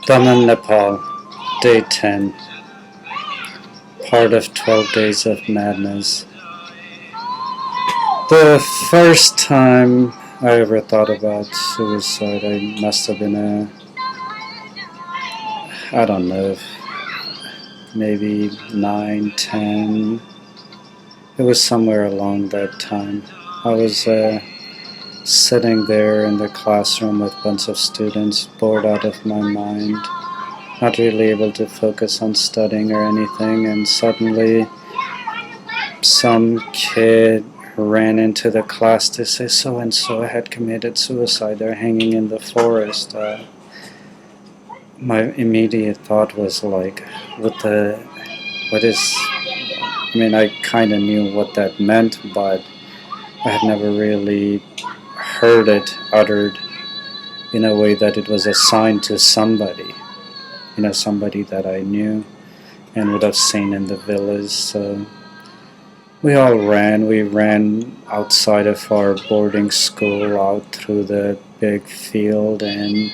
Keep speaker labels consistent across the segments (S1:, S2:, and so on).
S1: Daman, Nepal, Day 10, part of 12 Days of Madness. The first time I ever thought about suicide, I must have been I don't know, maybe 9, 10. It was somewhere along that time. I was sitting there in the classroom with a bunch of students, bored out of my mind, not really able to focus on studying or anything, and suddenly some kid ran into the class to say so and so had committed suicide. They're hanging in the forest. My immediate thought was like, what is? I mean, I kind of knew what that meant, but I had never really heard it uttered in a way that it was assigned to somebody, somebody that I knew and would have seen in the village. So we all ran. We ran outside of our boarding school out through the big field, and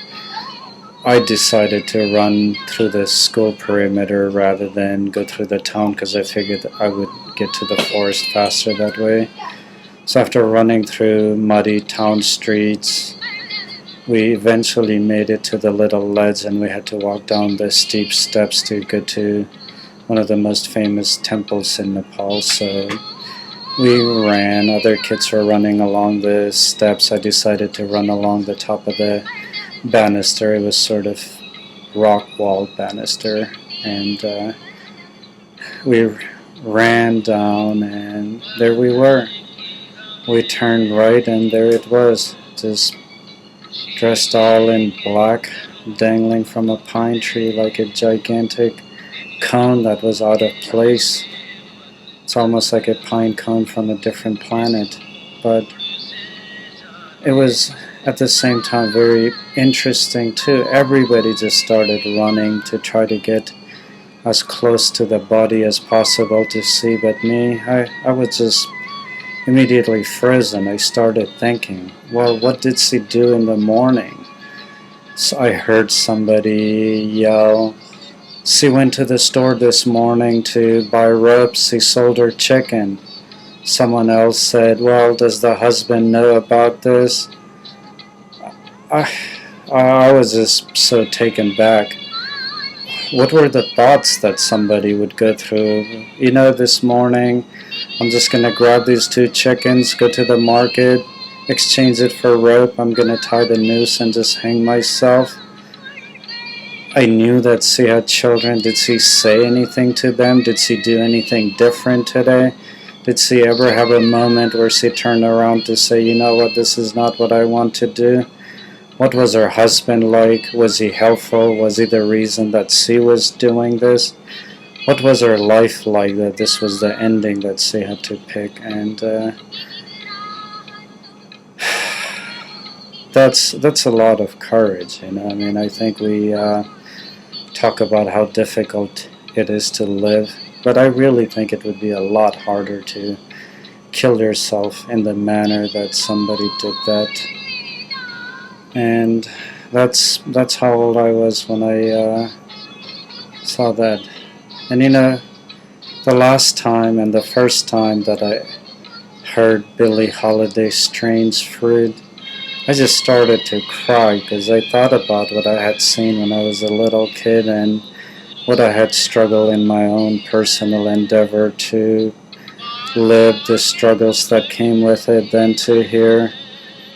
S1: I decided to run through the school perimeter rather than go through the town because I figured that I would get to the forest faster that way. So after running through muddy town streets, we eventually made it to the little ledge, and we had to walk down the steep steps to get to one of the most famous temples in Nepal. So we ran. Other kids were running along the steps. I decided to run along the top of the banister. It was sort of rock wall banister, and we ran down, and there we were. We turned right, and there it was, just dressed all in black, dangling from a pine tree like a gigantic cone that was out of place. It's almost like a pine cone from a different planet, but it was at the same time very interesting too. Everybody just started running to try to get as close to the body as possible to see, but me, I was just immediately frozen. I started thinking, well, what did she do in the morning? So I heard somebody yell, she went to the store this morning to buy ropes, she sold her chicken. Someone else said, well, does the husband know about this? I was just so taken back. What were the thoughts that somebody would go through? This morning, I'm just going to grab these 2 chickens, go to the market, exchange it for rope, I'm going to tie the noose and just hang myself. I knew that she had children. Did she say anything to them? Did she do anything different today? Did she ever have a moment where she turned around to say, you know what, this is not what I want to do? What was her husband like? Was he helpful? Was he the reason that she was doing this? What was her life like that this was the ending that she had to pick? And that's a lot of courage, I mean, I think we talk about how difficult it is to live, but I really think it would be a lot harder to kill yourself in the manner that somebody did that. And that's how old I was when I saw that. And the last time and the first time that I heard Billie Holiday's Strange Fruit, I just started to cry because I thought about what I had seen when I was a little kid and what I had struggled in my own personal endeavor to live, the struggles that came with it, then to hear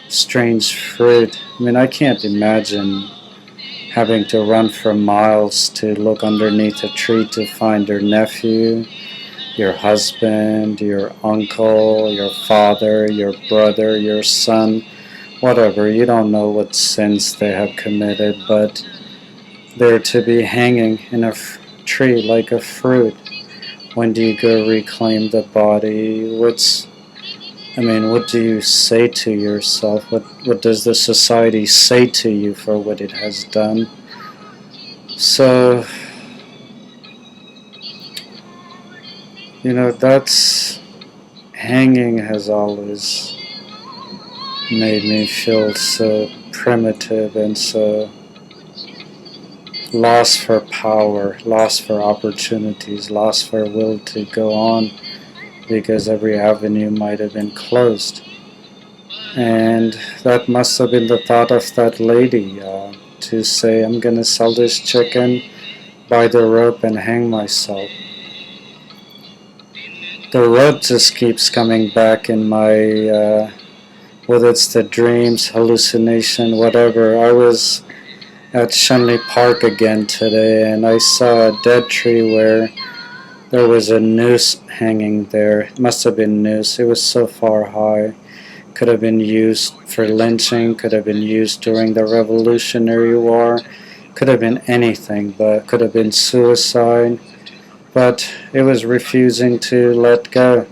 S1: Strange Fruit. I mean, I can't imagine having to run for miles to look underneath a tree to find your nephew, your husband, your uncle, your father, your brother, your son, whatever. You don't know what sins they have committed, but they're to be hanging in a tree like a fruit. When do you go reclaim the body? What do you say to yourself? What does the society say to you for what it has done? So, that's hanging has always made me feel so primitive and so loss for power, loss for opportunities, loss for will to go on because every avenue might have been closed. And that must have been the thought of that lady, to say, I'm gonna sell this chicken, buy the rope, and hang myself. The rope just keeps coming back in my, whether it's the dreams, hallucination, whatever. I was at Shenley Park again today, and I saw a dead tree where there was a noose hanging there. It must have been noose. It was so far high. Could have been used for lynching, could have been used during the Revolutionary War, could have been anything, but could have been suicide. But it was refusing to let go.